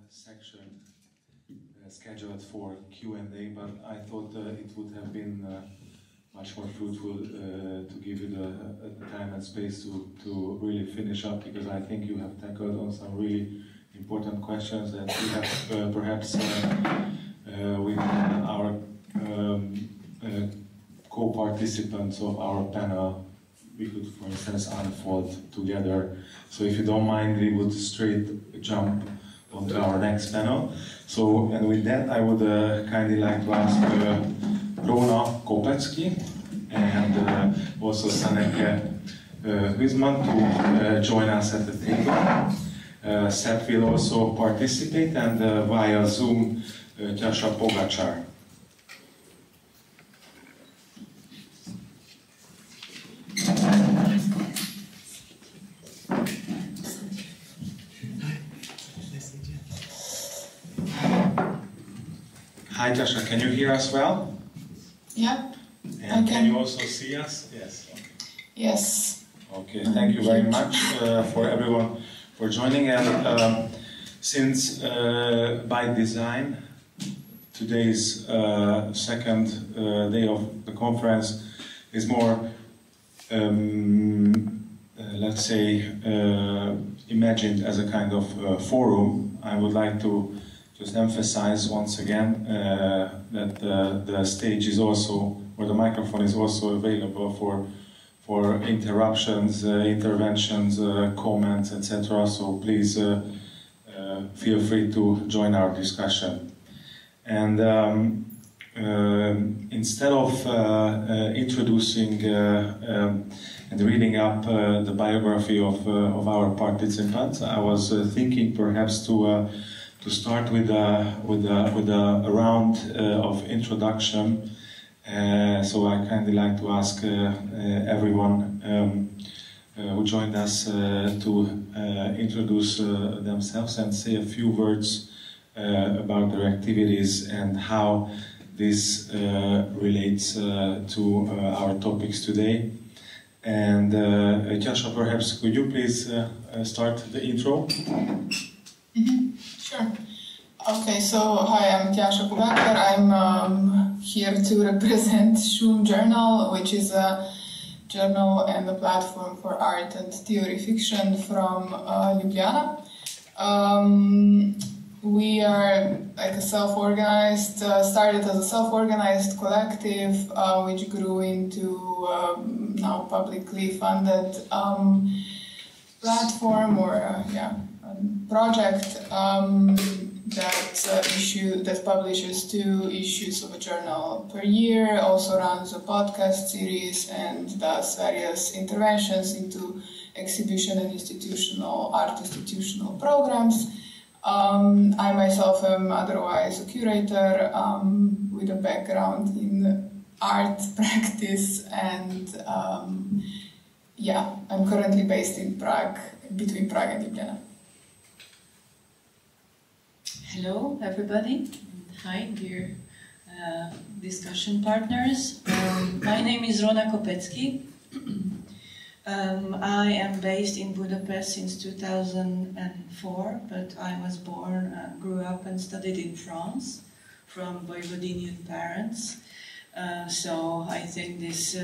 section scheduled for Q&A, but I thought it would have been much more fruitful to give you the time and space to really finish up, because I think you have tackled on some really important questions that we have perhaps with our co-participants of our panel, we could, for instance, unfold together. So if you don't mind, we would straight jump onto our next panel. So, and with that, I would kindly like to ask Róna Kopeczky and also Sanneke Huisman to join us at the table. Sepp will also participate, and via Zoom, Tjaša Pogačar. Hi Tjaša, can you hear us well? Yeah. And can you also see us? Yes. Okay. Yes. Okay, thank you very much for everyone for joining. And since by design, today's second day of the conference is more, let's say, imagined as a kind of forum, I would like to just emphasize once again that the stage is also, or the microphone is also available for interruptions, interventions, comments, etc. So please feel free to join our discussion. And instead of introducing and reading up the biography of our participants, I was thinking perhaps to start with a round of introduction. So I kindly like to ask everyone who joined us to introduce themselves and say a few words about their activities and how this relates to our topics today. And Tjaša, perhaps could you please start the intro? Mm-hmm. Sure. Okay, so hi, I'm Tjaša Pogačar. I'm here to represent Šum Journal, which is a journal and a platform for art and theory fiction from Ljubljana. We are like a self-organized, started as a self-organized collective, which grew into now publicly funded platform or project that publishes 2 issues of a journal per year, also runs a podcast series and does various interventions into exhibition and art institutional programs. I myself am otherwise a curator with a background in art practice, and I'm currently based in Prague, between Prague and Ljubljana. Hello, everybody. Hi, dear discussion partners. My name is Róna Kopeczky. I am based in Budapest since 2004, but I was born, grew up and studied in France from Vojvodinian parents. So I think this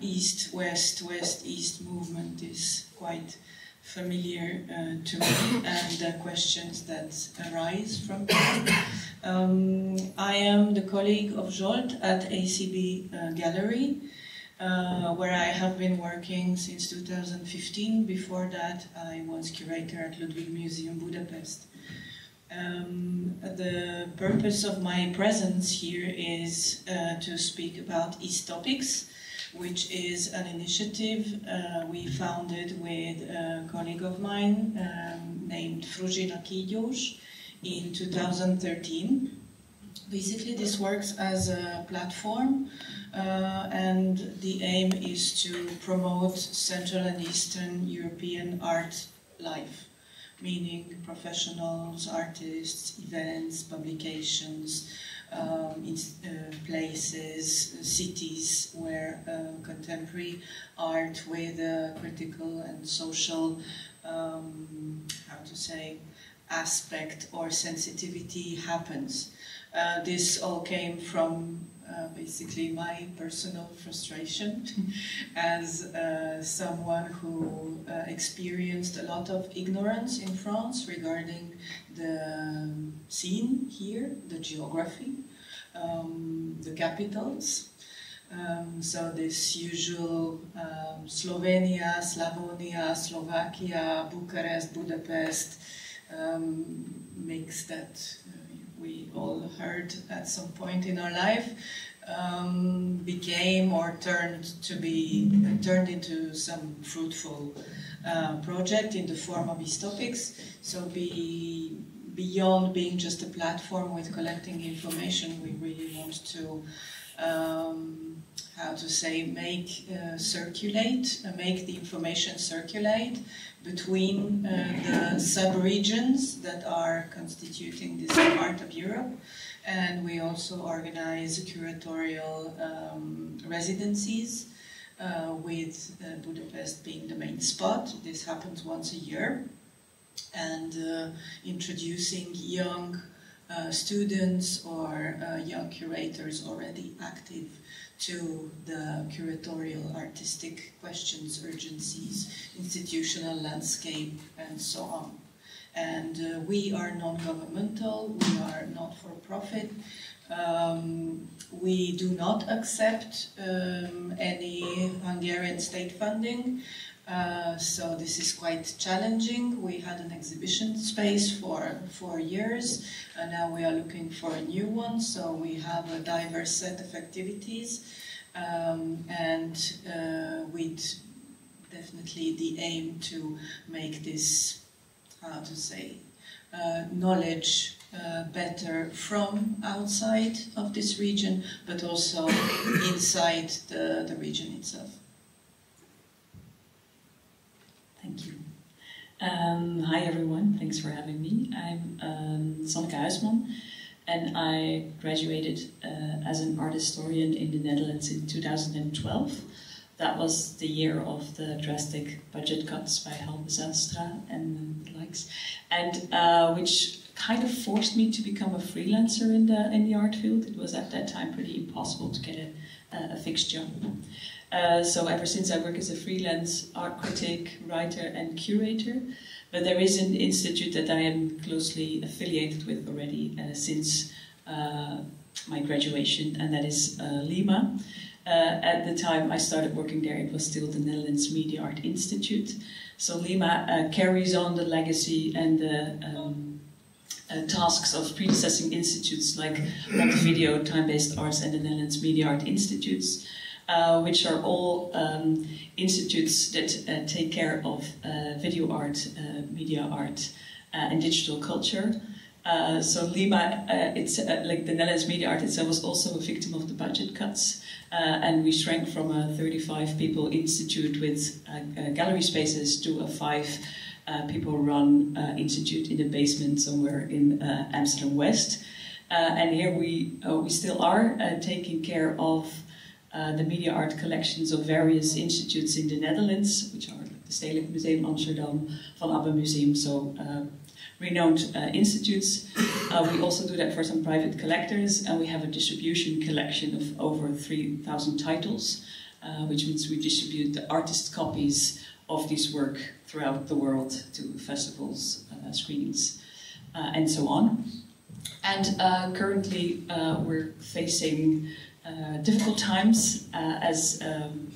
East-West, West-East movement is quite familiar to me, and the questions that arise from that. I am the colleague of Zsolt at ACB Gallery, where I have been working since 2015. Before that, I was curator at Ludwig Museum Budapest. The purpose of my presence here is to speak about East Topics, which is an initiative we founded with a colleague of mine named Fruzsina Kígyós in 2013. Basically, this works as a platform, and the aim is to promote Central and Eastern European art life, meaning professionals, artists, events, publications, places, cities where contemporary art with critical and social, aspect or sensitivity happens. This all came from basically my personal frustration as someone who experienced a lot of ignorance in France regarding the scene here, the geography, the capitals. So this usual Slovenia, Slavonia, Slovakia, Bucharest, Budapest mix that we all heard at some point in our life became or turned into some fruitful project in the form of these topics. So beyond being just a platform with collecting information, we really want to make the information circulate between the sub-regions that are constituting this part of Europe. And we also organize curatorial residencies with Budapest being the main spot. This happens once a year. And introducing young students or young curators already active to the curatorial artistic questions, urgencies, institutional landscape, and so on. And we are non-governmental, we are not for profit. We do not accept any Hungarian state funding. So this is quite challenging. We had an exhibition space for 4 years, and now we are looking for a new one. So we have a diverse set of activities, and with definitely the aim to make this, knowledge better from outside of this region, but also inside the region itself. Thank you. Hi everyone, thanks for having me. I'm Sanneke Huisman, and I graduated as an art historian in the Netherlands in 2012. That was the year of the drastic budget cuts by Halbe Zijlstra and the likes, and which kind of forced me to become a freelancer in the art field. It was at that time pretty impossible to get a fixed job. So ever since I work as a freelance art critic, writer and curator, but there is an institute that I am closely affiliated with already since my graduation, and that is Lima. At the time I started working there, it was still the Netherlands Media Art Institute. So Lima carries on the legacy and the tasks of predecessing institutes like Montevideo, Time-Based Arts and the Netherlands Media Art Institutes, which are all institutes that take care of video art, media art and digital culture. So Lima, it's like the Netherlands Media Art itself was also a victim of the budget cuts, and we shrank from a 35 people institute with gallery spaces to a 5 people run institute in the basement somewhere in Amsterdam West. And here we still are taking care of the media art collections of various institutes in the Netherlands, which are the Stedelijk Museum Amsterdam, Van Abbe Museum, so renowned institutes. We also do that for some private collectors, and we have a distribution collection of over 3,000 titles, which means we distribute the artist copies of this work throughout the world to festivals, screenings, and so on. And currently we're facing difficult times as in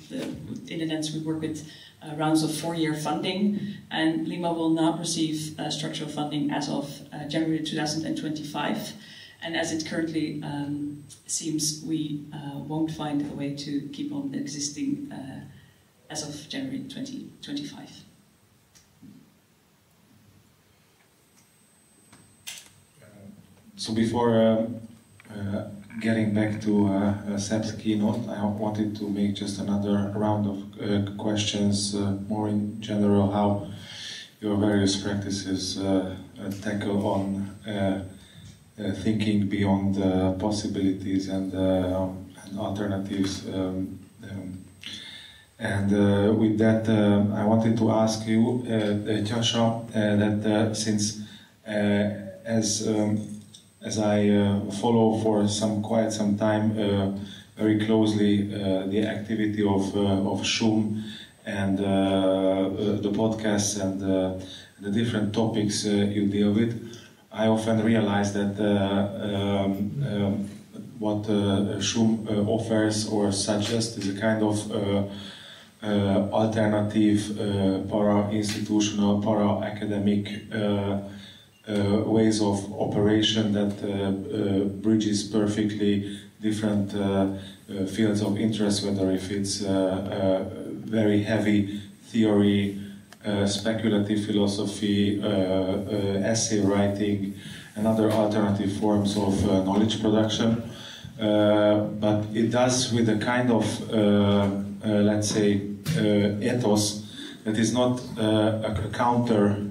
the Netherlands we work with rounds of 4-year funding, and Lima will not receive structural funding as of January 2025. And as it currently seems, we won't find a way to keep on existing as of January 2025. So before getting back to Sepp's keynote, I wanted to make just another round of questions, more in general, how your various practices tackle on thinking beyond possibilities and alternatives. With that, I wanted to ask you, Tjaša, that since As I follow for quite some time very closely the activity of Shum and the podcasts and the different topics you deal with, I often realize that what Shum offers or suggests is a kind of alternative, para-institutional, para-academic ways of operation that bridges perfectly different fields of interest, whether if it's very heavy theory, speculative philosophy, essay writing, and other alternative forms of knowledge production. But it does with a kind of, let's say, ethos that is not a counter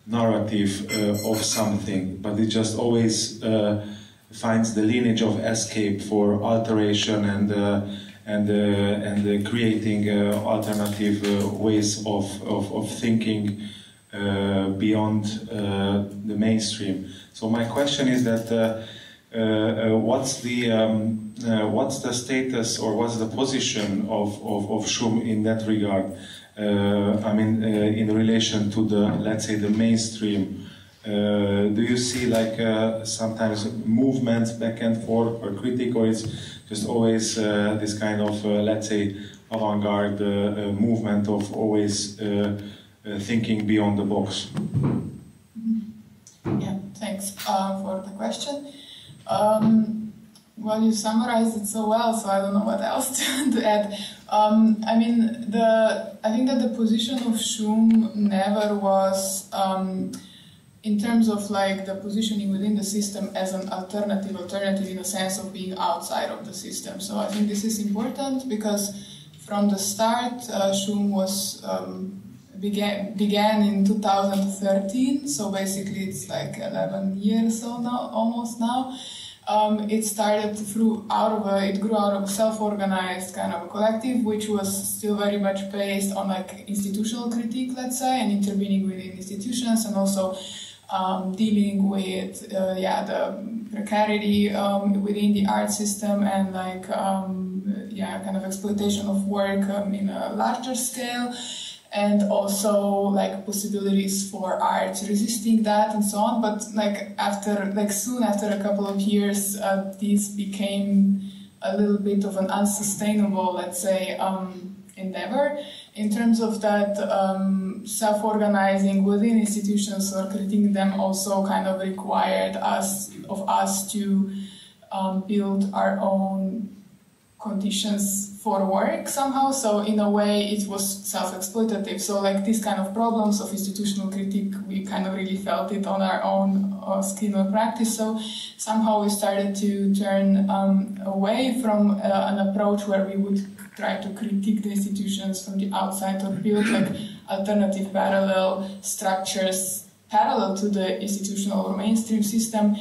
narrative of something, but it just always finds the lineage of escape for alteration and creating alternative ways of thinking beyond the mainstream. So my question is that what's the status or what's the position of Shum in that regard? I mean, in relation to the, let's say, the mainstream. Do you see like sometimes movements back and forth or critique, or it's just always this kind of, let's say, avant-garde movement of always thinking beyond the box? Yeah, thanks for the question. Well, you summarized it so well, so I don't know what else to add. I mean, I think that the position of Shum never was, in terms of like the positioning within the system as an alternative in the sense of being outside of the system. So I think this is important because from the start, Shum was began in 2013. So basically, it's like 11 years or now, almost now. It started it grew out of a self-organized kind of a collective, which was still very much based on like institutional critique, let's say, and intervening within institutions, and also dealing with the precarity within the art system, and like kind of exploitation of work in a larger scale. And also like possibilities for art resisting that and so on. But soon after a couple of years, this became a little bit of an unsustainable, let's say, endeavor. In terms of that, self-organizing within institutions or critiquing them also kind of required us to build our own conditions for work somehow, so in a way it was self-exploitative. So like these kind of problems of institutional critique, we kind of really felt it on our own skin or practice. So somehow we started to turn away from an approach where we would try to critique the institutions from the outside or build like alternative parallel structures parallel to the institutional or mainstream system,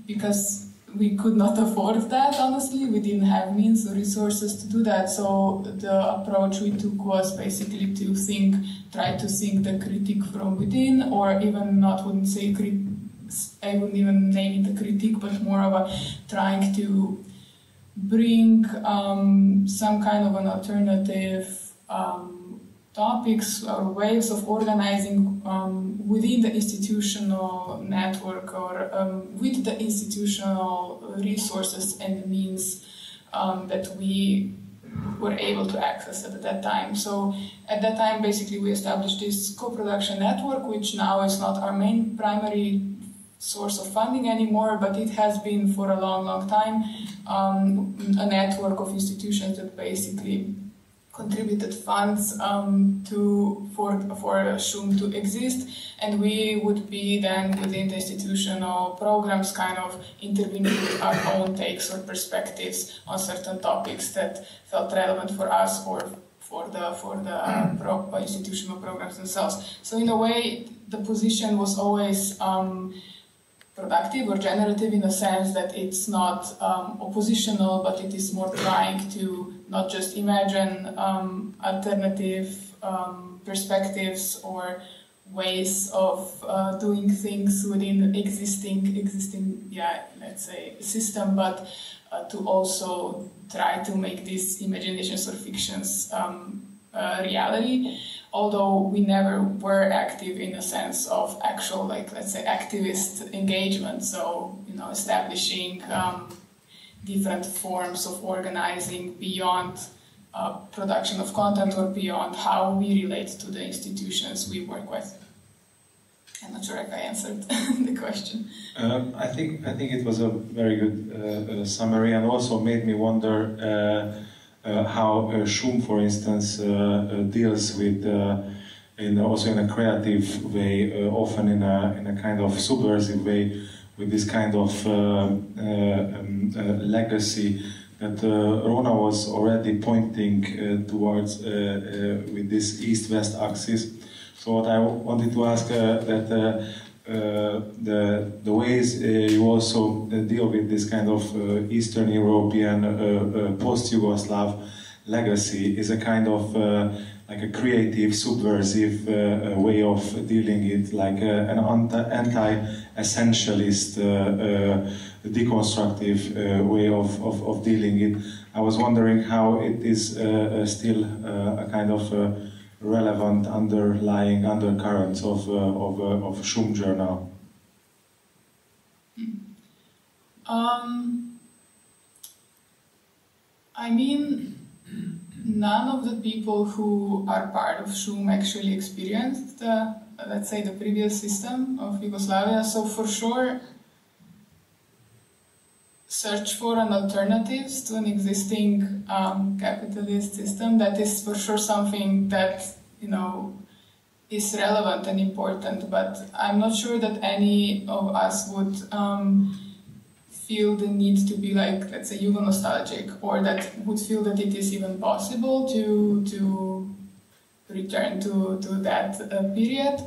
because we could not afford that, honestly. We didn't have means or resources to do that. So the approach we took was basically to try to think the critique from within, or even I wouldn't even name it a critique, but more of a trying to bring some kind of an alternative topics or ways of organizing within the institutional network, or with the institutional resources and the means that we were able to access at that time. So at that time, basically, we established this co-production network, which now is not our main primary source of funding anymore, but it has been for a long, long time a network of institutions that basically contributed funds for Shum to exist, and we would be then within the institutional programs kind of intervening with our own takes or perspectives on certain topics that felt relevant for us or for the institutional programs themselves. So in a way, the position was always productive or generative in the sense that it's not oppositional, but it is more trying to not just imagine alternative perspectives or ways of doing things within existing, let's say, system, but to also try to make these imaginations or fictions reality. Although we never were active in a sense of actual, like, let's say, activist engagement. So, you know, establishing different forms of organizing beyond production of content or beyond how we relate to the institutions we work with. I'm not sure if I answered the question. I think it was a very good summary, and also made me wonder how Schum, for instance, deals with, also in a creative way, often in a kind of subversive way, with this kind of legacy that Róna was already pointing towards with this east-west axis. So what I wanted to ask that the ways you also deal with this kind of Eastern European post-Yugoslav legacy is a kind of like a creative, subversive way of dealing it, like an anti-essentialist, deconstructive way of dealing it. I was wondering how it is still a kind of relevant underlying undercurrents of Schum journal. I mean, none of the people who are part of Schum actually experienced, let's say, the previous system of Yugoslavia. So for sure, search for an alternatives to an existing capitalist system. That is for sure something that, you know, is relevant and important. But I'm not sure that any of us would feel the need to be, like, let's say, Yugo-nostalgic, or that would feel that it is even possible to return to that period.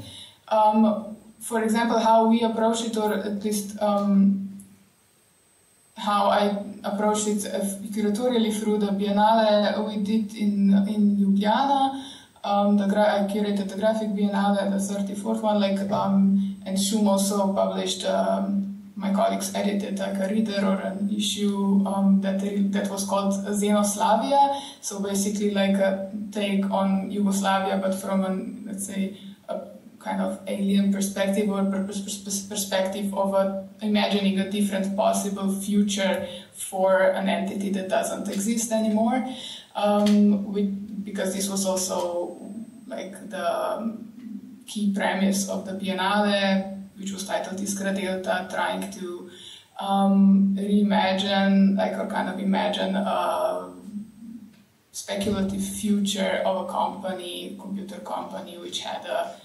For example, how we approach it, or at least how I approached it curatorially through the Biennale we did in Ljubljana. I curated the graphic Biennale, the 34th one, and Schum also published. My colleagues edited like a reader or an issue that was called Xenoslavia. So basically like a take on Yugoslavia, but from let's say, a kind of alien perspective, or perspective of imagining a different possible future for an entity that doesn't exist anymore. Because this was also like the key premise of the Biennale, which was titled Iskra Delta, trying to reimagine, imagine a speculative future of a company, computer company, which held a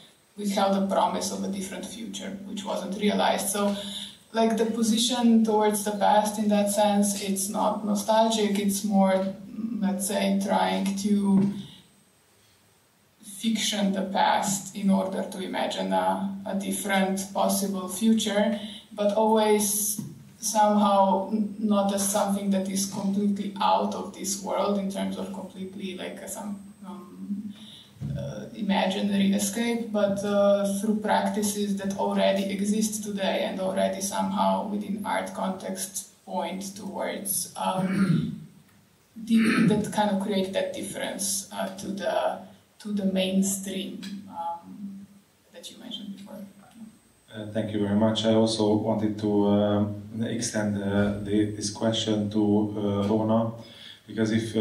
promise of a different future, which wasn't realized. So, like, the position towards the past in that sense, it's not nostalgic, it's more, let's say, trying to fiction the past in order to imagine a different possible future, but always somehow not as something that is completely out of this world in terms of completely like some imaginary escape, but through practices that already exist today and already somehow within art context point towards that kind of create that difference to the mainstream that you mentioned before. Thank you very much. I also wanted to extend this question to Róna, because if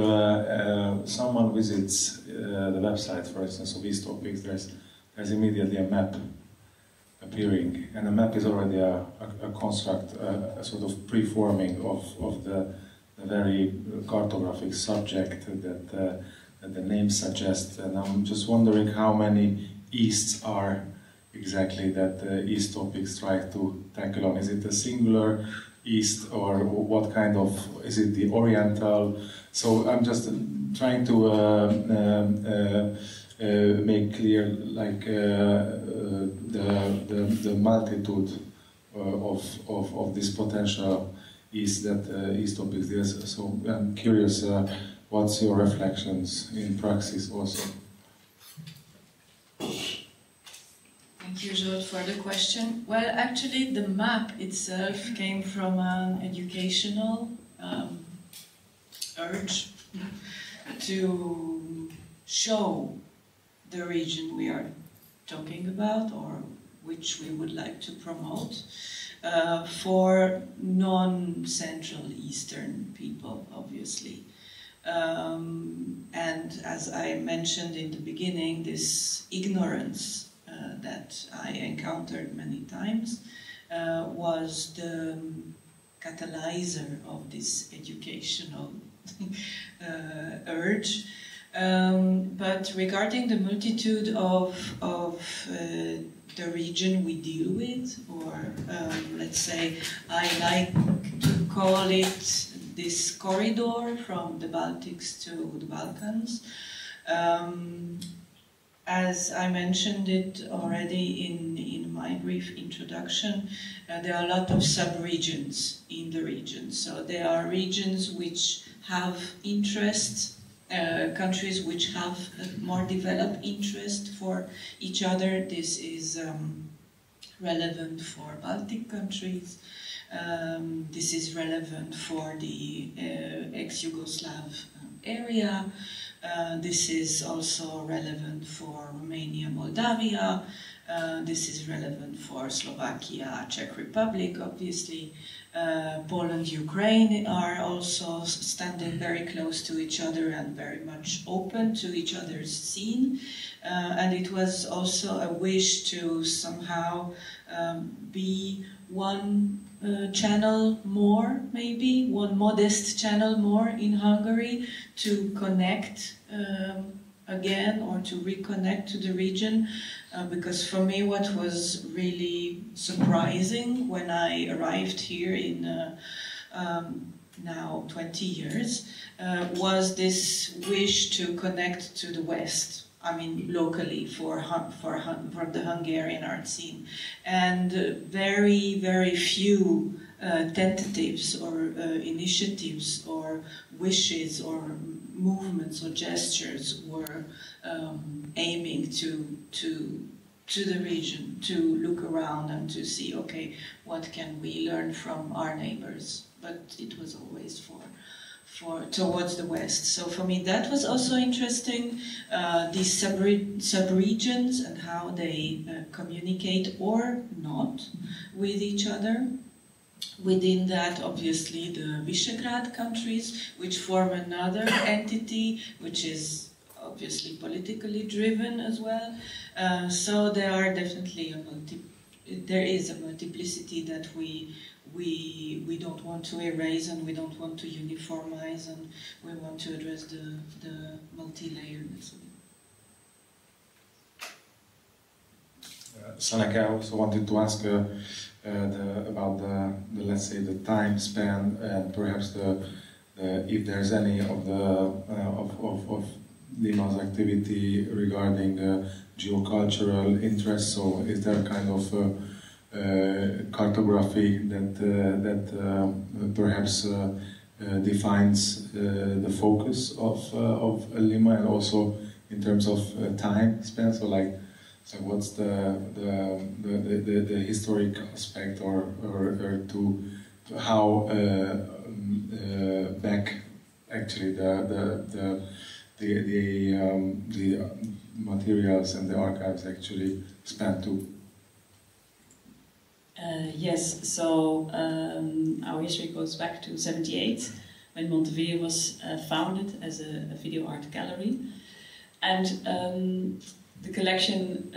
someone visits the website, for instance, of these topics, there's immediately a map appearing, and a map is already a construct, a sort of preforming of the very cartographic subject that the name suggests. And I'm just wondering how many Easts are exactly that East topics try to tackle on. Is it a singular East, or what kind of, is it the Oriental? So I'm just trying to make clear, like, the multitude of this potential East that East topics is. So I'm curious, what's your reflections in praxis also? Thank you, Zsolt, for the question. Well, actually, the map itself came from an educational urge to show the region we are talking about, or which we would like to promote, for non-Central Eastern people, obviously. And as I mentioned in the beginning, this ignorance that I encountered many times was the catalyzer of this educational urge. But regarding the multitude of the region we deal with, or let's say I like to call it this corridor from the Baltics to the Balkans. As I mentioned it already in my brief introduction, there are a lot of sub-regions in the region. So there are regions which have interest, countries which have a more developed interest for each other. This is relevant for Baltic countries. This is relevant for the ex-Yugoslav area. This is also relevant for Romania, Moldavia. This is relevant for Slovakia, Czech Republic, obviously. Poland, Ukraine are also standing very close to each other and very much open to each other's scene. And it was also a wish to somehow be one channel more, maybe, one modest channel more in Hungary to connect again, or to reconnect to the region. Because for me, what was really surprising when I arrived here in now 20 years was this wish to connect to the West. I mean, locally for the Hungarian art scene, and very, very few tentatives or initiatives or wishes or movements or gestures were aiming to the region, to look around and to see, okay, what can we learn from our neighbors? But it was always towards the West. So for me that was also interesting, these sub-regions and how they communicate or not with each other. Within that, obviously, the Visegrad countries, which form another entity, which is obviously politically driven as well. So there are definitely there is a multiplicity that we don't want to erase, and we don't want to uniformize, and we want to address the multi-layerness. Sanneke, I also wanted to ask about the let's say the time span, and perhaps if there's any of Lima's activity regarding geocultural interests. So is there a kind of cartography that perhaps defines the focus of Lima, and also in terms of time span? So what's the historic aspect, or to how back actually the materials and the archives actually span to? Yes, so our history goes back to '78, when Montevideo was founded as a video art gallery, and the collection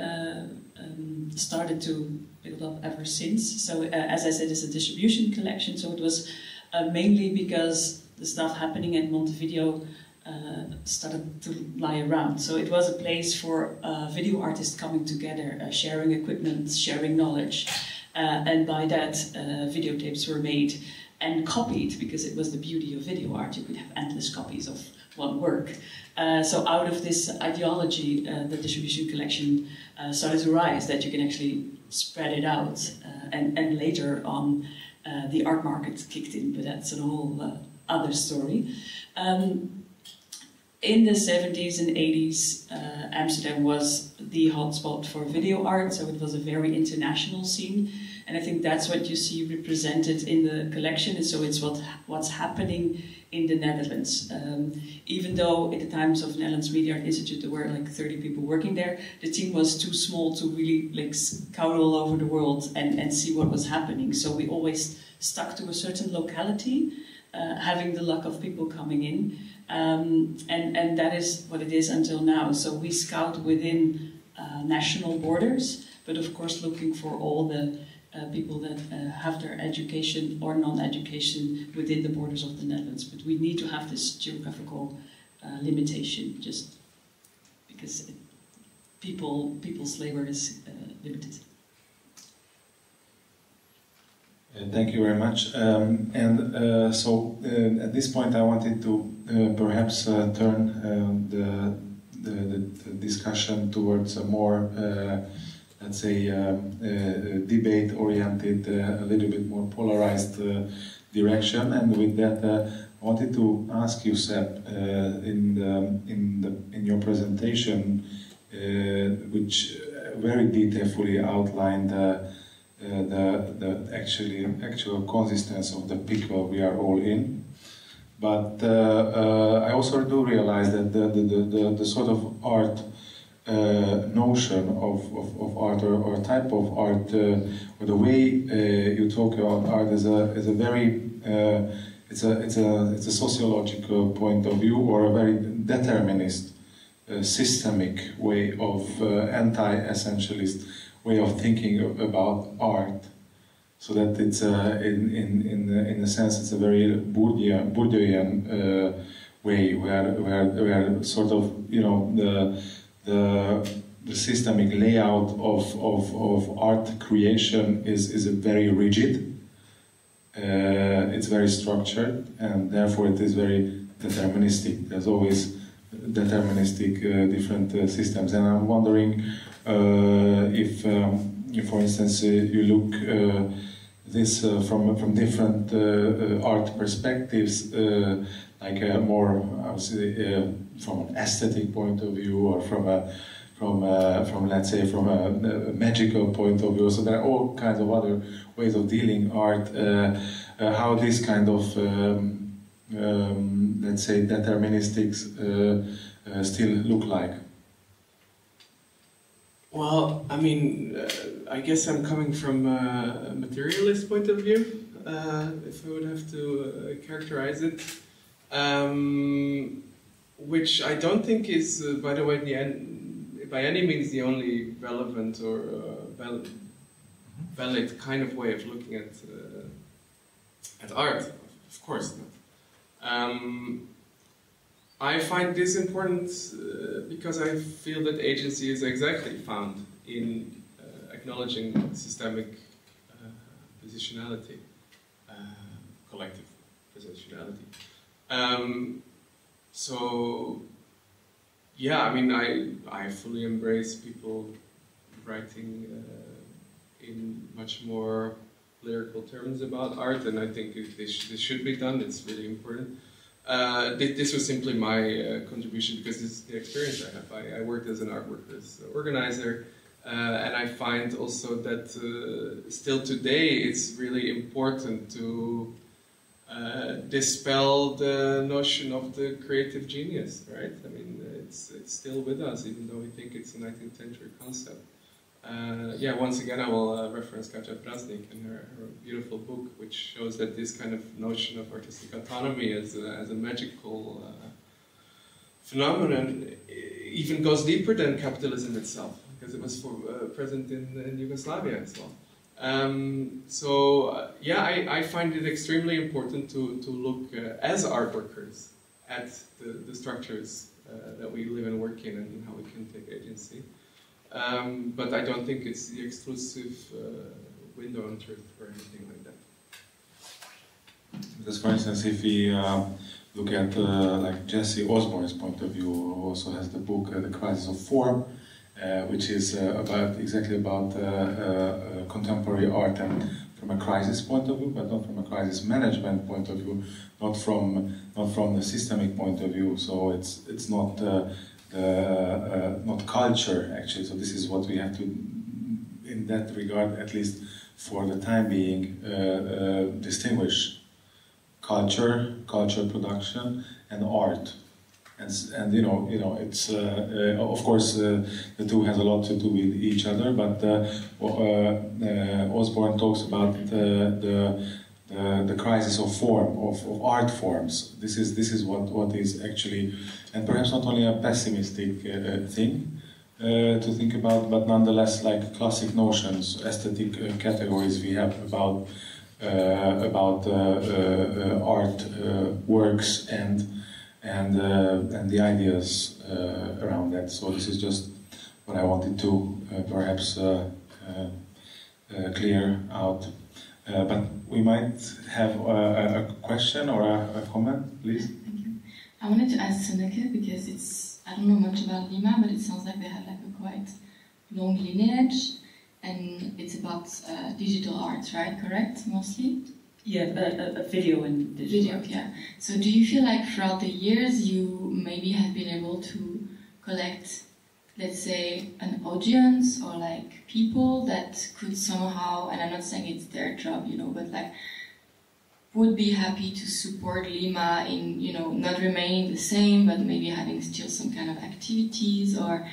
started to build up ever since. So as I said, it's a distribution collection, so it was mainly because the stuff happening in Montevideo started to lie around. So it was a place for video artists coming together, sharing equipment, sharing knowledge. And by that, videotapes were made and copied, because it was the beauty of video art. You could have endless copies of one work. So out of this ideology, the distribution collection started to rise, that you can actually spread it out. And later on, the art market kicked in, but that's a whole other story. in the 70s and 80s, Amsterdam was the hotspot for video art, so it was a very international scene. And I think that's what you see represented in the collection, and so it's what's happening in the Netherlands. Even though at the times of Netherlands Media Art Institute there were like 30 people working there, the team was too small to really like scout all over the world and see what was happening. So we always stuck to a certain locality, having the luck of people coming in. And that is what it is until now. So we scout within national borders, but of course looking for all the people that have their education or non-education within the borders of the Netherlands. But we need to have this geographical limitation, just because people's labor is limited. Thank you very much. So at this point I wanted to perhaps turn the discussion towards a more let's say debate-oriented, a little bit more polarized direction. And with that, I wanted to ask you, Sepp, in your presentation, which very detailfully outlined the actual consistence of the pickle we are all in. But I also do realize that the sort of art notion of art or type of art or the way you talk about art is a very it's a sociological point of view, or a very determinist systemic way of anti-essentialist way of thinking about art. So that it's in a sense it's a very Bourdieuian way where sort of, you know, the systemic layout of art creation is very rigid. It's very structured, and therefore it is very deterministic. There's always deterministic different systems, and I'm wondering if, for instance, you look this from different art perspectives, like more, I would say, from an aesthetic point of view, or from let's say from a magical point of view. So there are all kinds of other ways of dealing art. How this kind of let's say deterministics still look like. Well, I mean, I guess I'm coming from a materialist point of view, if I would have to characterize it, which I don't think is, by the way, by any means the only relevant or valid kind of way of looking at art. Of course not. I find this important because I feel that agency is exactly found in acknowledging systemic positionality, collective positionality. So, yeah, I mean, I fully embrace people writing in much more lyrical terms about art, and I think this should be done. It's really important. This was simply my contribution because this is the experience I have. I worked as an art workers organizer, and I find also that still today it's really important to dispel the notion of the creative genius, right? I mean, it's still with us, even though we think it's a 19th century concept. Yeah, once again I will reference Katja Prasnik and her beautiful book, which shows that this kind of notion of artistic autonomy as a magical phenomenon even goes deeper than capitalism itself, because it was present in Yugoslavia as well. So yeah, I find it extremely important to look as art workers at the structures that we live and work in, and how we can take agency. But I don't think it's the exclusive window on truth or anything like that. Because, for instance, if we look at like Jesse Osborne's point of view, who also has the book The Crisis of Form, which is exactly about contemporary art and a crisis point of view, but not from a crisis management point of view, not from the systemic point of view. So it's not not culture actually. So this is what we have to, in that regard, at least for the time being, distinguish culture production, and art. And you know, it's of course the two has a lot to do with each other. But Osborne talks about the crisis of form, of art forms. This is what is actually, and perhaps not only a pessimistic thing to think about, but nonetheless like classic notions, aesthetic categories we have about art works and the ideas around that. So this is just what I wanted to perhaps clear out. But we might have a question or a comment, please. Thank you. I wanted to ask Sanneke, because I don't know much about Lima, but it sounds like they have like a quite long lineage, and it's about digital art, right? Correct, mostly? Yeah, a video and digital art. Yeah. So do you feel like throughout the years you maybe have been able to collect, let's say, an audience or like people that could somehow, and I'm not saying it's their job, you know, but like would be happy to support Lima in, you know, not remaining the same, but maybe having still some kind of activities, or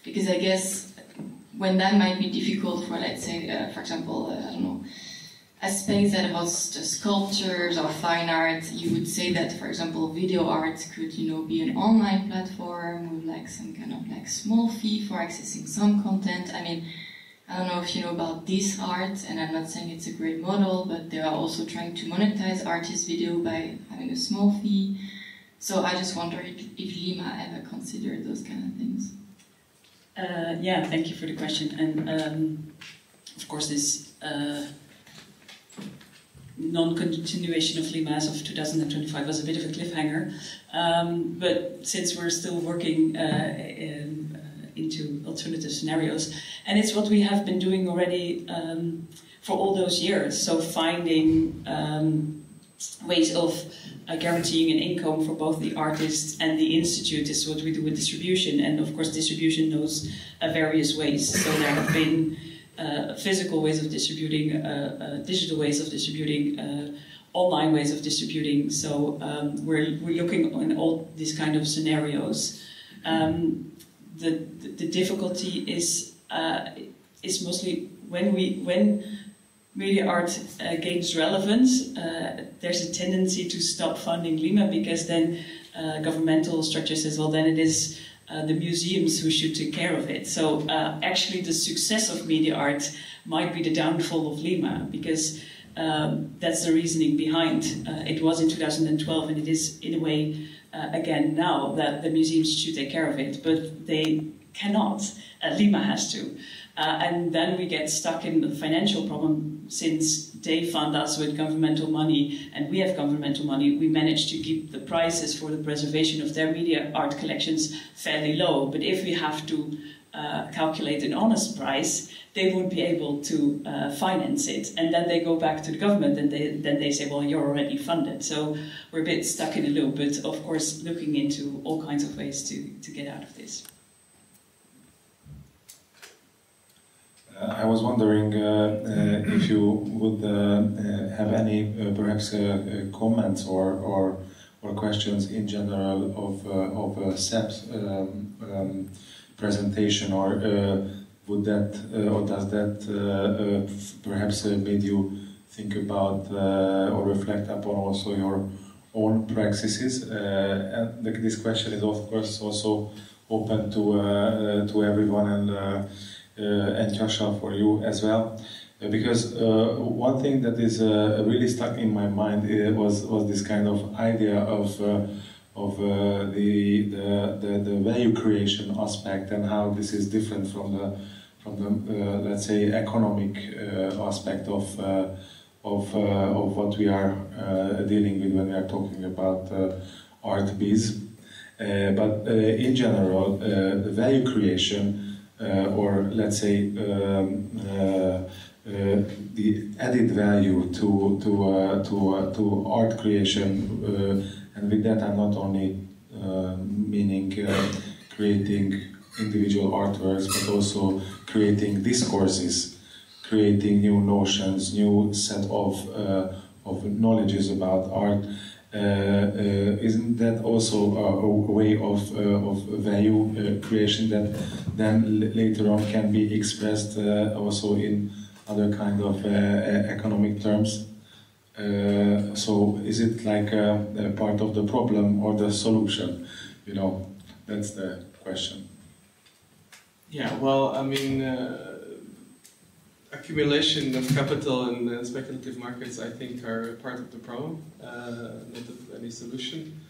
because I guess when that might be difficult for, let's say, for example, I don't know, a space that hosts sculptures or fine art, you would say that, for example, video art could, you know, be an online platform with like some kind of like small fee for accessing some content. I mean, I don't know if you know about this art, and I'm not saying it's a great model, but they are also trying to monetize artist video by having a small fee. So I just wonder if Lima ever considered those kind of things. Yeah, thank you for the question. And of course, this non-continuation of Lima as of 2025 was a bit of a cliffhanger. But since we're still working into alternative scenarios, and it's what we have been doing already for all those years. So finding ways of guaranteeing an income for both the artists and the institute is what we do with distribution. And of course, distribution knows various ways. So there have been physical ways of distributing, digital ways of distributing, online ways of distributing. So we're looking on all these kind of scenarios. The difficulty is mostly when media art gains relevance, there's a tendency to stop funding Lima, because then governmental structure says, well, then it is the museums who should take care of it. So actually the success of media art might be the downfall of Lima, because that's the reasoning behind. It was in 2012, and it is in a way again now, that the museums should take care of it, but they cannot. Lima has to. And then we get stuck in the financial problem. Since they fund us with governmental money and we have governmental money, we manage to keep the prices for the preservation of their media art collections fairly low. But if we have to calculate an honest price, they won't be able to finance it. And then they go back to the government and then they say, well, you're already funded. So we're a bit stuck in a loop, but of course looking into all kinds of ways to get out of this. I was wondering if you would have any perhaps comments or questions in general of Sepp's presentation, or would that or does that perhaps made you think about or reflect upon also your own practices? And this question is of course also open to everyone, and Tjaša, for you as well, because one thing that is really stuck in my mind was this kind of idea of the value creation aspect, and how this is different from the let's say economic aspect of what we are dealing with when we are talking about art biz. But in general, the value creation, or let's say the added value to art creation, and with that I'm not only meaning creating individual artworks, but also creating discourses, creating new notions, new set of knowledges about art. Isn't that also a way of value creation that then later on can be expressed also in other kind of economic terms? So is it like a part of the problem or the solution? You know, that's the question. Yeah, well, I mean, accumulation of capital in speculative markets, I think, are part of the problem, not of any solution.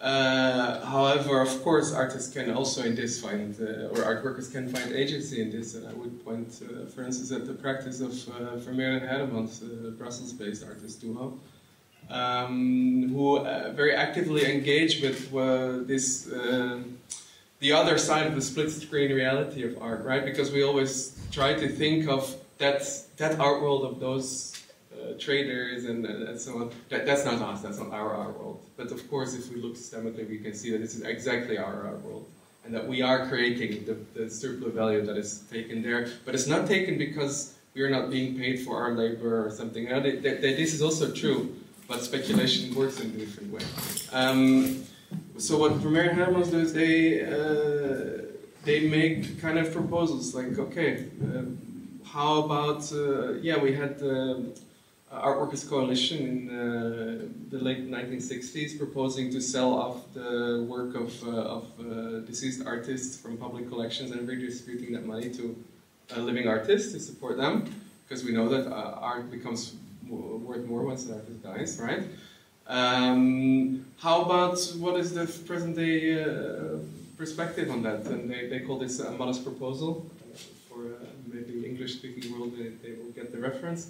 However, of course, artists can also in this find, or art workers can find agency in this, and I would point, for instance, at the practice of Vermeer and Hedemans, a Brussels-based artist duo, who very actively engage with this the other side of the split-screen reality of art, right? Because we always try to think of that art world of those traders and so on. That's not us, that's not our art world. But of course, if we look systemically, we can see that this is exactly our art world. And that we are creating the surplus value that is taken there. But it's not taken because we are not being paid for our labor or something. Now, this is also true, but speculation works in a different way. So what Vermeer and Hedemans do is they make kind of proposals like, okay, how about, we had the Art Workers Coalition in the late 1960s proposing to sell off the work of deceased artists from public collections and redistributing that money to living artists to support them, because we know that art becomes worth more once the artist dies, right? How about what is the present-day perspective on that? And they call this a modest proposal. For maybe English-speaking world, they will get the reference.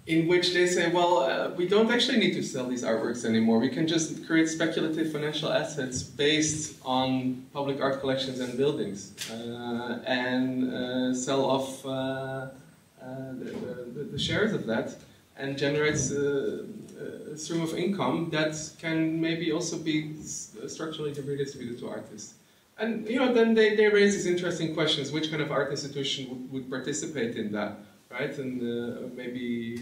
In which they say, well, we don't actually need to sell these artworks anymore. We can just create speculative financial assets based on public art collections and buildings, and sell off the shares of that, and generates a stream of income that can maybe also be structurally redistributed to artists. And then they raise these interesting questions: which kind of art institution would participate in that, right? And maybe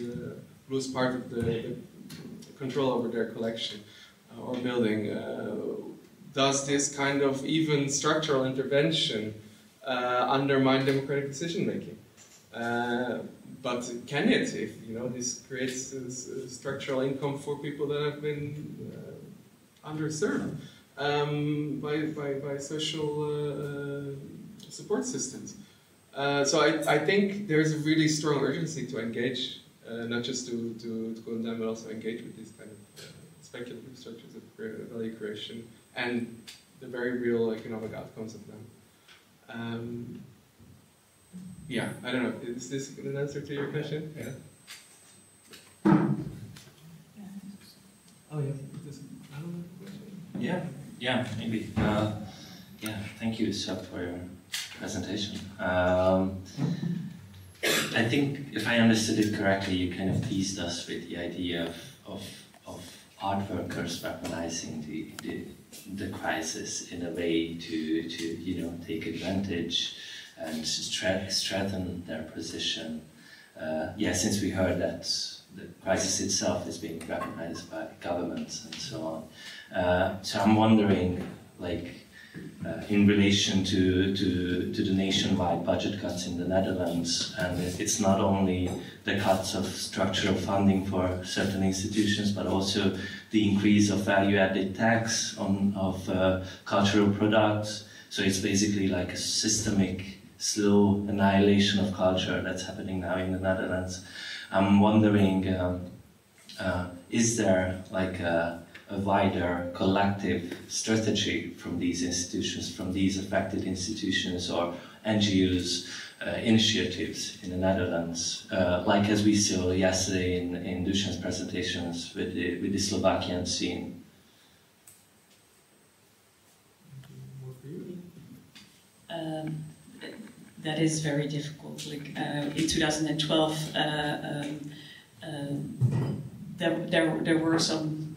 lose part of the control over their collection or building. Does this kind of even structural intervention undermine democratic decision making? But can it, if this creates structural income for people that have been underserved by social support systems? So I think there's a really strong urgency to engage, not just to condemn, but also engage with these kind of speculative structures of value creation and the very real economic outcomes of them. Yeah, I don't know. Is this an answer to your question? Yeah. Oh, yeah. Yeah, maybe. Thank you, Sepp, for your presentation. I think, if I understood it correctly, you kind of teased us with the idea of art workers weaponizing the crisis in a way to take advantage and strengthen their position. Since we heard that the crisis itself is being weaponized by governments and so on. So I'm wondering, in relation to the nationwide budget cuts in the Netherlands, and it's not only the cuts of structural funding for certain institutions, but also the increase of value-added tax of cultural products. So it's basically like a systemic, slow annihilation of culture that's happening now in the Netherlands. I'm wondering, is there a wider collective strategy from these institutions, from these affected institutions or NGOs, initiatives in the Netherlands, as we saw yesterday in Dušan's presentations with the Slovakian scene? that is very difficult. Like in 2012, there were some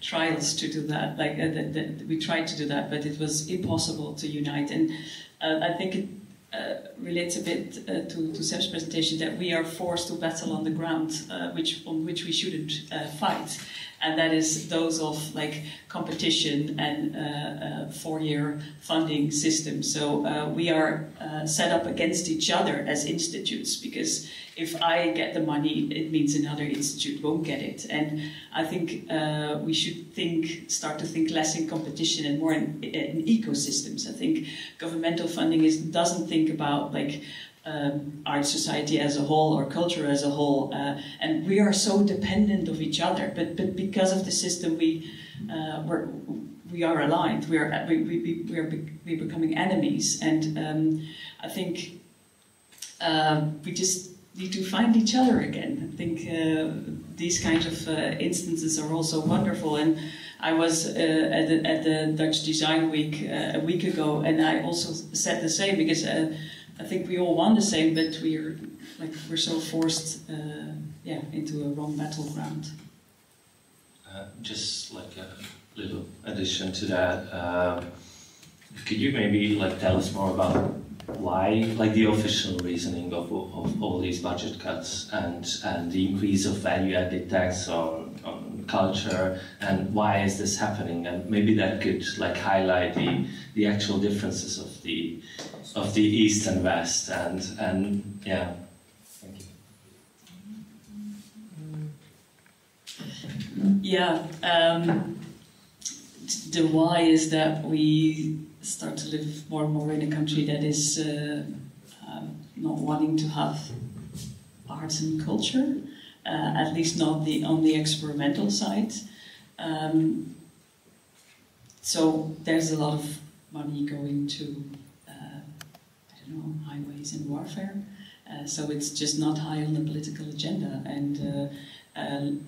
trials to do that. Like we tried to do that, but it was impossible to unite. And I think it relates a bit to Sepp's presentation, that we are forced to battle on the ground on which we shouldn't fight, and that is those of like competition and 4-year funding systems. So we are set up against each other as institutes, because if I get the money, it means another institute won't get it. And I think we should start to think less in competition and more in ecosystems. I think governmental funding doesn't think about like art society as a whole or culture as a whole, and we are so dependent of each other. But because of the system, we are aligned. We're becoming enemies, and I think we just need to find each other again. I think these kinds of instances are also wonderful. And I was at the Dutch Design Week a week ago, and I also said the same, because I think we all want the same, but we're so forced into a wrong battleground. Just like a little addition to that, could you maybe tell us more about why, the official reasoning of all these budget cuts and the increase of value-added tax on culture, and why is this happening? And maybe that could highlight the actual differences of the East and West, and yeah. Thank you. Yeah, the why is that we start to live more and more in a country that is not wanting to have arts and culture, at least not on the experimental side. So there's a lot of money going to highways and warfare. So it's just not high on the political agenda, and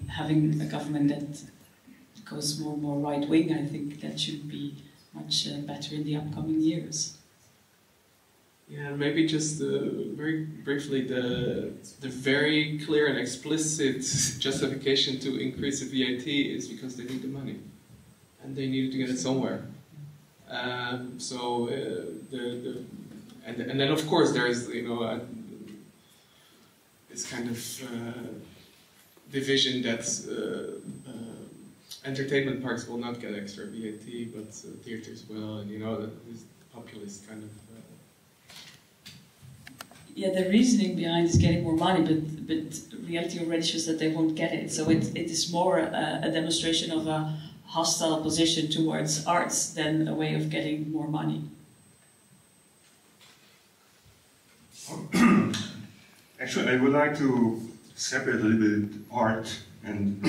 having a government that goes more and more right-wing, I think that should be much better in the upcoming years. Yeah, and maybe just very briefly, the very clear and explicit justification to increase the VAT is because they need the money, and they need to get it somewhere. And then of course there's this kind of division that entertainment parks will not get extra VAT, but theaters will, and this populist kind of. Yeah, the reasoning behind is getting more money, but reality already shows that they won't get it. So it is more a demonstration of a hostile position towards arts than a way of getting more money. Actually, I would like to separate a little bit art and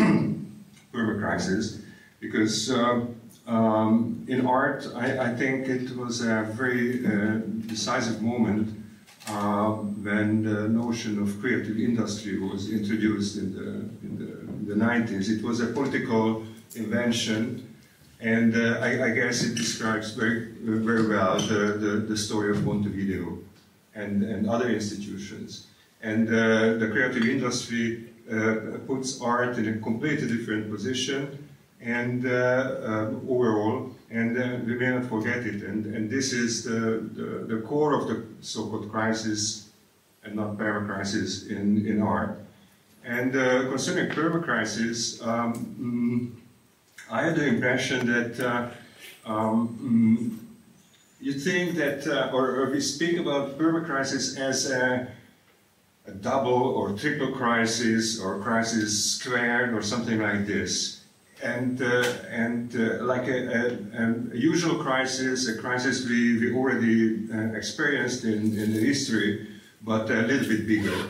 PermaCrisis, because in art, I think it was a very decisive moment when the notion of creative industry was introduced in the 90s. It was a political invention, and I guess it describes very well the story of Montevideo and other institutions. And the creative industry puts art in a completely different position, and overall, and we may not forget it. And this is the core of the so-called crisis, and not PermaCrisis, in art. And concerning PermaCrisis, I had the impression that you think that, or we speak about PermaCrisis as a double or triple crisis, or crisis squared, or something like this. And like a usual crisis, a crisis we already experienced in the history, but a little bit bigger.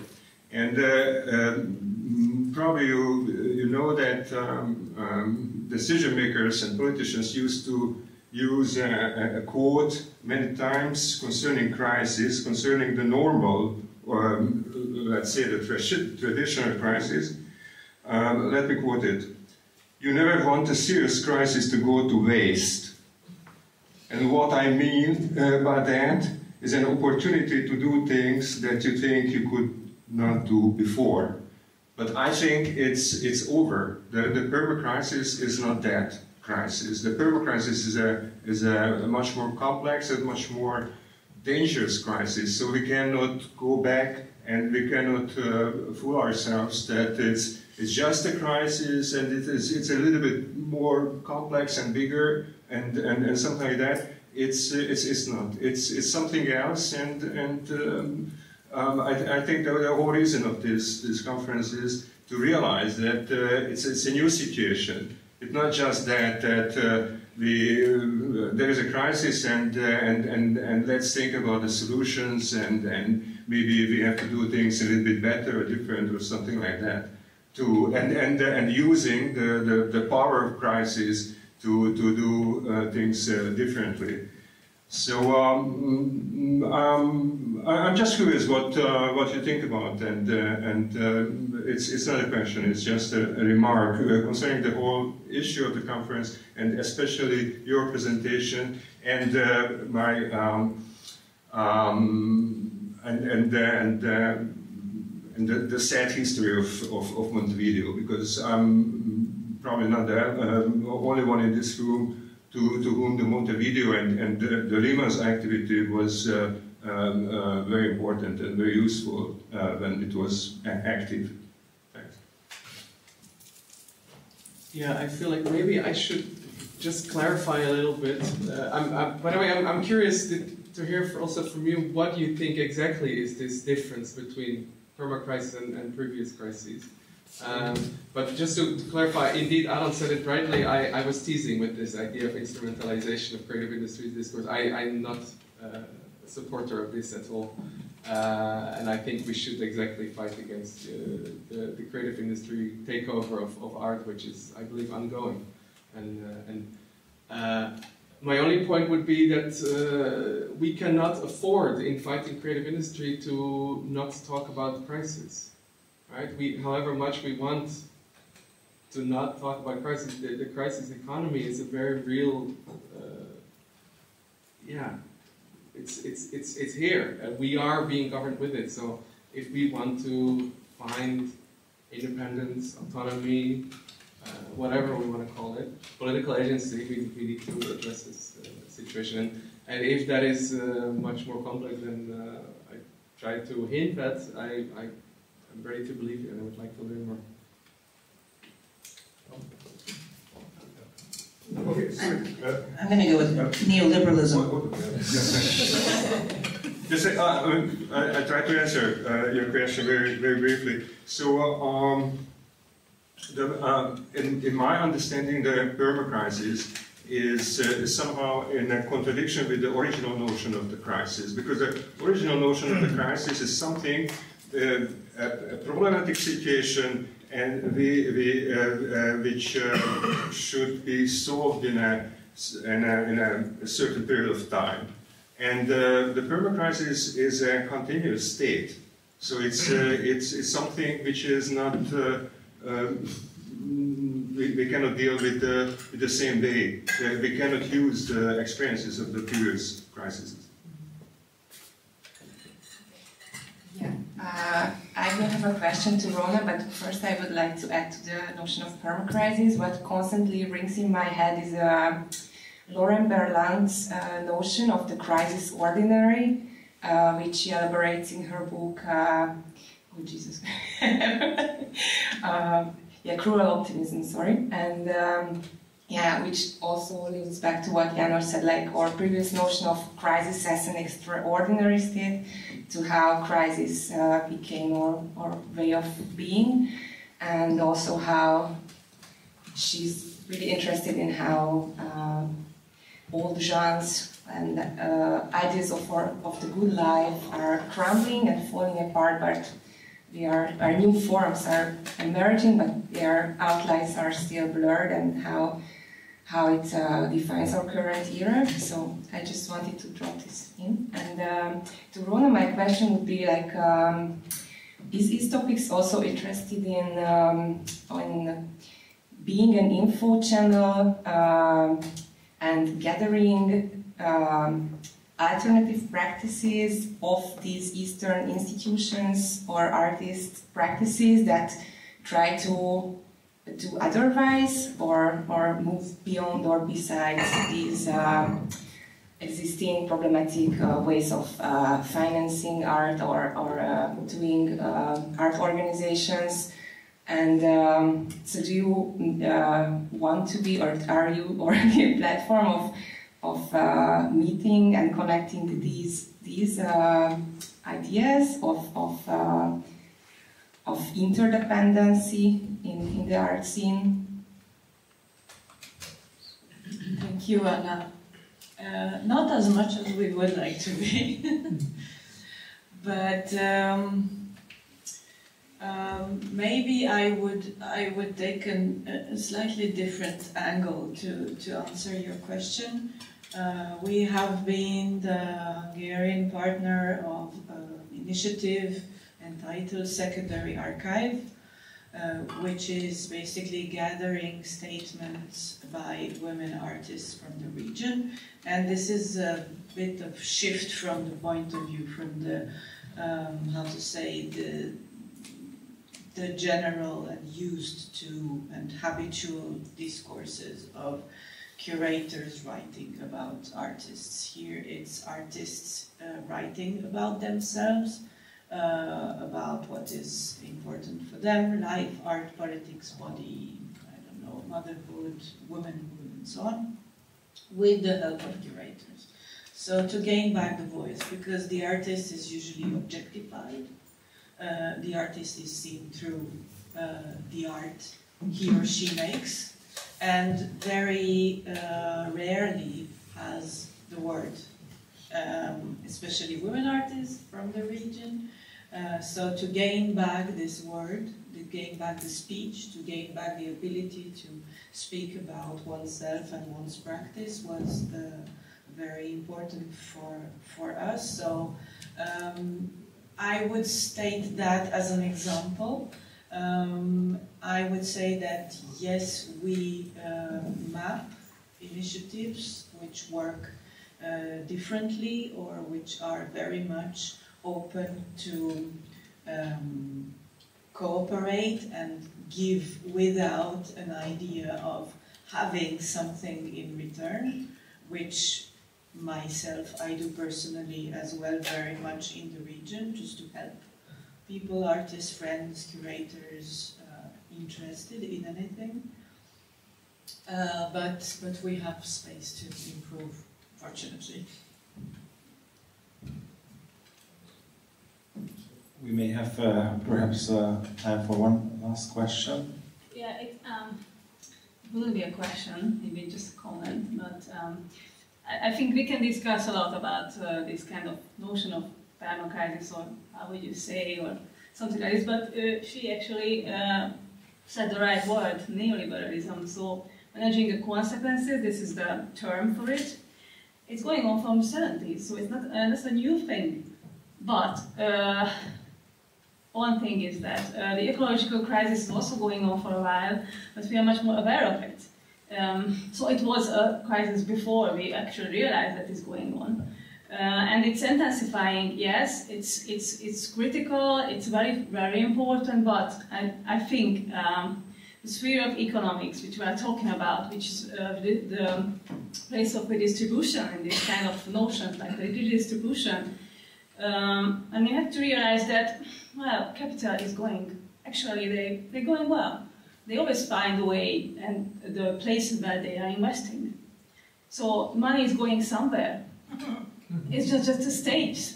And probably you know that decision makers and politicians used to use a quote many times concerning crisis, concerning the normal, or let's say the traditional crisis. Let me quote it. You never want a serious crisis to go to waste. And what I mean by that is an opportunity to do things that you think you could not do before. But I think it's over. The PermaCrisis is not that crisis. The PermaCrisis is a much more complex and much more dangerous crisis. So we cannot go back and we cannot fool ourselves that it's just a crisis and it's a little bit more complex and bigger and something like that. It's not. It's something else, and I think the whole reason of this conference is to realize that it's a new situation. It's not just that there is a crisis and let's think about the solutions and maybe we have to do things a little bit better or different or something like that. And using the power of crisis to do things differently. So I'm just curious what you think about, and it's not a question, it's just a remark concerning the whole issue of the conference, and especially your presentation and the sad history of Montevideo, because I'm probably not the only one in this room to whom the Montevideo and the Rima's activity was very important and very useful when it was active. Thanks. Yeah, I feel like maybe I should just clarify a little bit. By the way, I'm curious to hear also from you what you think exactly is this difference between PermaCrisis and previous crises. But just to clarify, indeed, Alan said it rightly, I was teasing with this idea of instrumentalization of creative industries discourse. I'm not a supporter of this at all. And I think we should exactly fight against the creative industry takeover of art, which is, I believe, ongoing. And my only point would be that we cannot afford, in fighting creative industry, to not talk about the crisis. Right? However much we want to not talk about crisis, the crisis economy is a very real, it's here. We are being governed with it. So if we want to find independence, autonomy, whatever we want to call it, political agency, we need to address this situation. And if that is much more complex than I try to hint at, I'm ready to believe you, and I would like to learn more. Okay, I'm going to go with neoliberalism. Just I try to answer your question very, very briefly. So, in my understanding, the PermaCrisis is somehow in a contradiction with the original notion of the crisis, because the original notion of the crisis is something, a problematic situation, and which should be solved in a certain period of time. And the PermaCrisis is a continuous state, so it's something which is not. We cannot deal with the same day. We cannot use the experiences of the previous crises. I will have a question to Róna, but first I would like to add to the notion of PermaCrisis. What constantly rings in my head is Lauren Berland's notion of the crisis ordinary, which she elaborates in her book, oh Jesus, Cruel Optimism, sorry, and which also links back to what János said, like our previous notion of crisis as an extraordinary state, to how crisis became our way of being, and also how she's really interested in how old genres and ideas of the good life are crumbling and falling apart, but our new forms are emerging, but their outlines are still blurred, and how it defines our current era. So I just wanted to drop this in. And to Róna, my question would be like, is these topics also interested in being an info channel and gathering alternative practices of these Eastern institutions or artist practices that try to do otherwise or move beyond or besides these existing problematic ways of financing art or doing art organizations. And so do you want to be, or are you already a platform of meeting and connecting these ideas of interdependency in the art scene? Thank you, Anna. Not as much as we would like to be, but maybe I would take a slightly different angle to answer your question. We have been the Hungarian partner of an initiative entitled Secondary Archive, which is basically gathering statements by women artists from the region. And this is a bit of shift from the point of view from the, how to say, the general and used to and habitual discourses of curators writing about artists. Here it's artists writing about themselves, about what is important for them, life, art, politics, body, I don't know, motherhood, womanhood, and so on, with the help of curators. So to gain back the voice, because the artist is usually objectified, the artist is seen through the art he or she makes, and very rarely has the word, especially women artists from the region. So to gain back this word, to gain back the speech, to gain back the ability to speak about oneself and one's practice was very important for us. So I would state that as an example. I would say that yes, we map initiatives which work differently or which are very much open to cooperate and give without an idea of having something in return, which myself I do personally as well very much in the region, just to help people, artists, friends, curators interested in anything. But we have space to improve, fortunately. We may have perhaps time for one last question. Yeah, it wouldn't be a question, maybe just a comment, but I think we can discuss a lot about this kind of notion of PermaCrisis, or how would you say, or something like this, but she actually said the right word, neoliberalism. So managing the consequences, this is the term for it. It's going on from the 70s, so it's not that's a new thing. But one thing is that the ecological crisis is also going on for a while, but we are much more aware of it. So it was a crisis before we actually realized that it's going on. And it's intensifying, yes, it's critical, it's very, very important, but I think the sphere of economics, which we are talking about, which is the place of redistribution and this kind of notion, like the redistribution, and you have to realize that, well, capital is going, actually they're going well. They always find a way and the places where they are investing. So money is going somewhere. It's just a state.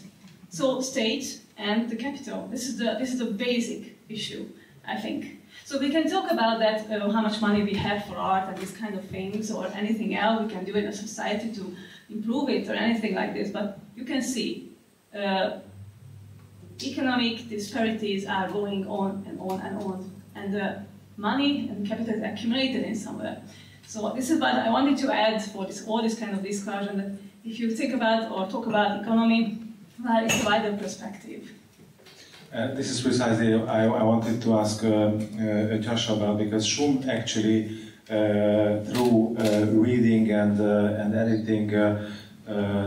So state and the capital. This is the basic issue, I think. So we can talk about that, how much money we have for art and these kind of things, or anything else we can do in a society to improve it, or anything like this. But you can see economic disparities are going on and on and on, and the money and capital is accumulated in somewhere. So this is what I wanted to add for all this kind of discussion, that if you think about or talk about economy, well, it's a wider perspective. This is precisely I wanted to ask Tjaša about, because Shum actually, through reading and editing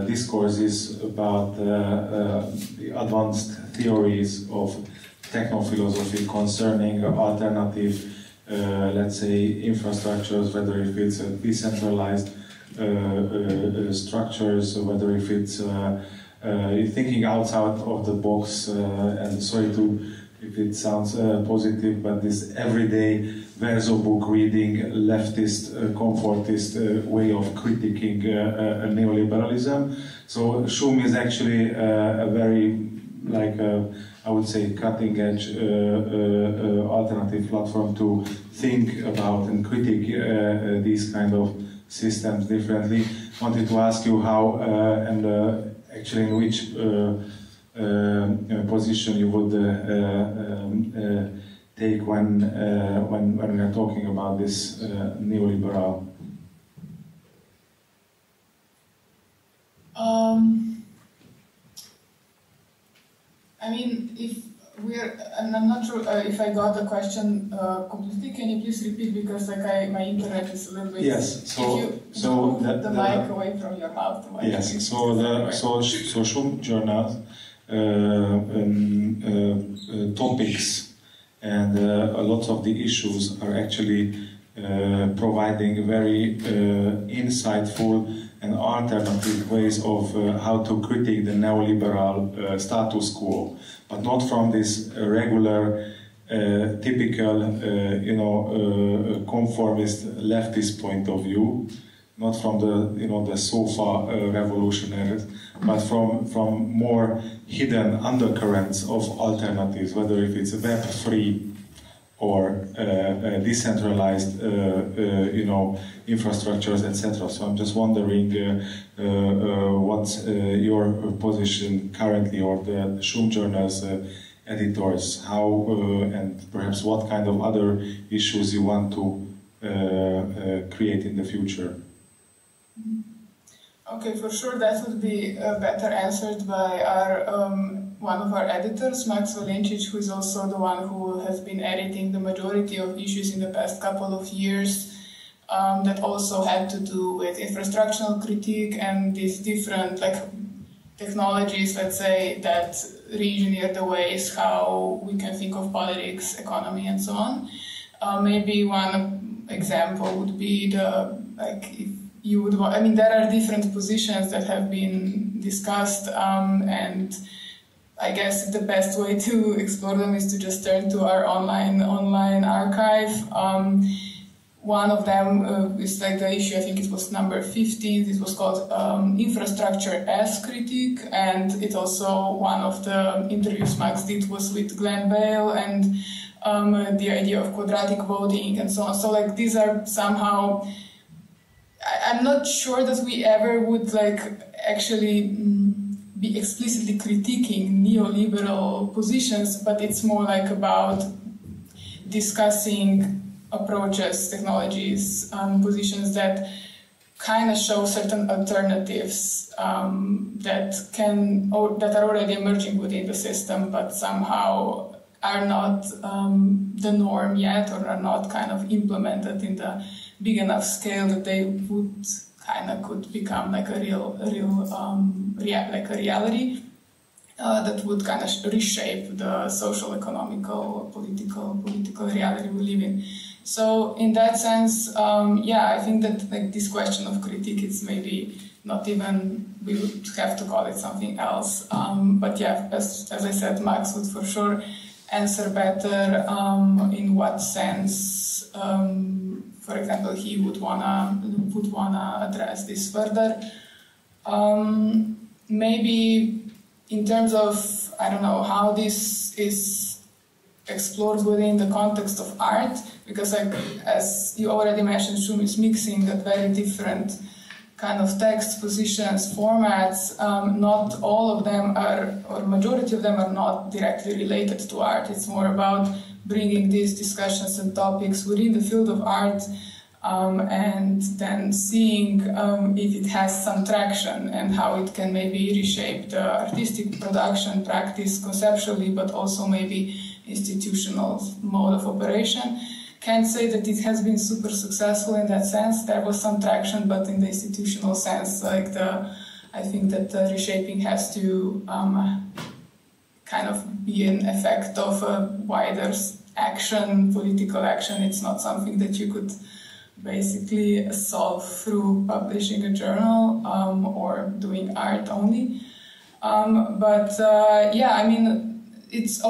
discourses about the advanced theories of techno-philosophy concerning alternative, let's say, infrastructures, whether if it's decentralized structures, whether if it's thinking outside of the box, and sorry if it sounds positive, but this everyday verso book reading, leftist, comfortist way of critiquing neoliberalism. So Shum is actually a very, I would say, cutting-edge alternative platform to think about and critique these kind of systems differently. Wanted to ask you how and actually in which position you would take when we are talking about this neoliberal. I mean, and I'm not sure if I got the question completely. Can you please repeat, because my internet is a little bit. Yes. So the mic away from your mouth. Yes. So Shum journals topics and a lot of the issues are actually providing very insightful and alternative ways of how to critique the neoliberal status quo, but not from this regular, typical, conformist leftist point of view, not from the sofa revolutionaries, but from more hidden undercurrents of alternatives, whether if it's web-free or decentralized, infrastructures, etc. So I'm just wondering what's your position currently, or the Shum Journal's editors, how and perhaps what kind of other issues you want to create in the future. Okay, for sure that would be better answered by our one of our editors, Max Valencic, who is also the one who has been editing the majority of issues in the past couple of years that also had to do with infrastructural critique and these different technologies, let's say, that re-engineer the ways how we can think of politics, economy, and so on. Maybe one example would be if you would want, I mean, there are different positions that have been discussed, and I guess the best way to explore them is to just turn to our online archive. One of them is the issue, I think it was number 15, it was called Infrastructure as Critique, and it also, one of the interviews Max did was with Glenn Vale, and the idea of quadratic voting and so on. So these are somehow, I'm not sure that we ever would actually be explicitly critiquing neoliberal positions, but it's more about discussing approaches, technologies, positions that kind of show certain alternatives that are already emerging within the system, but somehow are not the norm yet, or are not kind of implemented in the big enough scale that they would could become a reality that would kind of reshape the social, economical, political reality we live in. So in that sense, I think that this question of critique, it's maybe not even, we would have to call it something else. But yeah, as I said, Max would for sure answer better in what sense, for example, he would wanna address this further. Maybe in terms of, I don't know, how this is explored within the context of art, because as you already mentioned, Shum is mixing at very different kind of text, positions, formats. Not all of them are, or majority of them are not directly related to art. It's more about bringing these discussions and topics within the field of art, and then seeing if it has some traction and how it can maybe reshape the artistic production practice conceptually, but also maybe institutional mode of operation. Can't say that it has been super successful in that sense. There was some traction, but in the institutional sense, the I think that reshaping has to kind of be an effect of a wider action, political action. It's not something that you could basically solve through publishing a journal or doing art only. Yeah, I mean, it has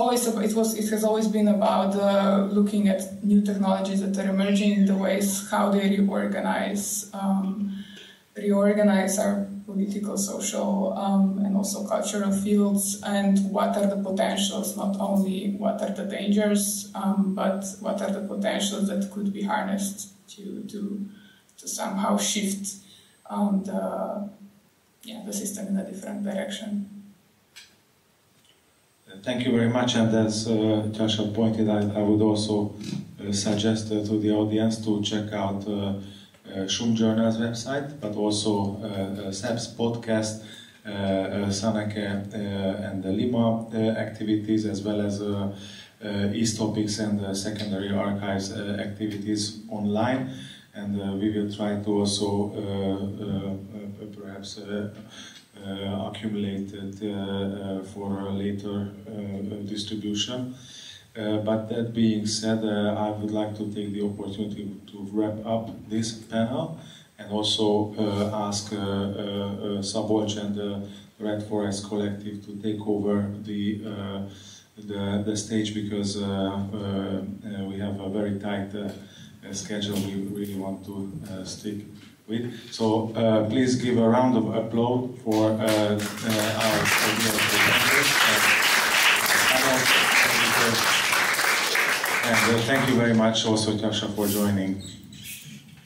always been about looking at new technologies that are emerging in the ways how they reorganize our political, social, and also cultural fields, and what are the potentials, not only what are the dangers, but what are the potentials that could be harnessed to somehow shift the system in a different direction. Thank you very much, and as Tjaša pointed out, I would also suggest to the audience to check out Shum Journal's website, but also Sepp's podcast, Sanneke and the Lima activities, as well as East Topics and secondary archives activities online. And we will try to also perhaps accumulate it for later distribution. But that being said, I would like to take the opportunity to wrap up this panel and also ask Szabolcs and the Red Forest Collective to take over the stage, because we have a very tight schedule we really want to stick with. So please give a round of applause for our presenters. And thank you very much also, Tjaša, for joining.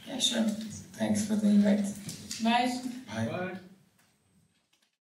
Yeah, sure. Thanks for the invite. Bye. Bye. Bye.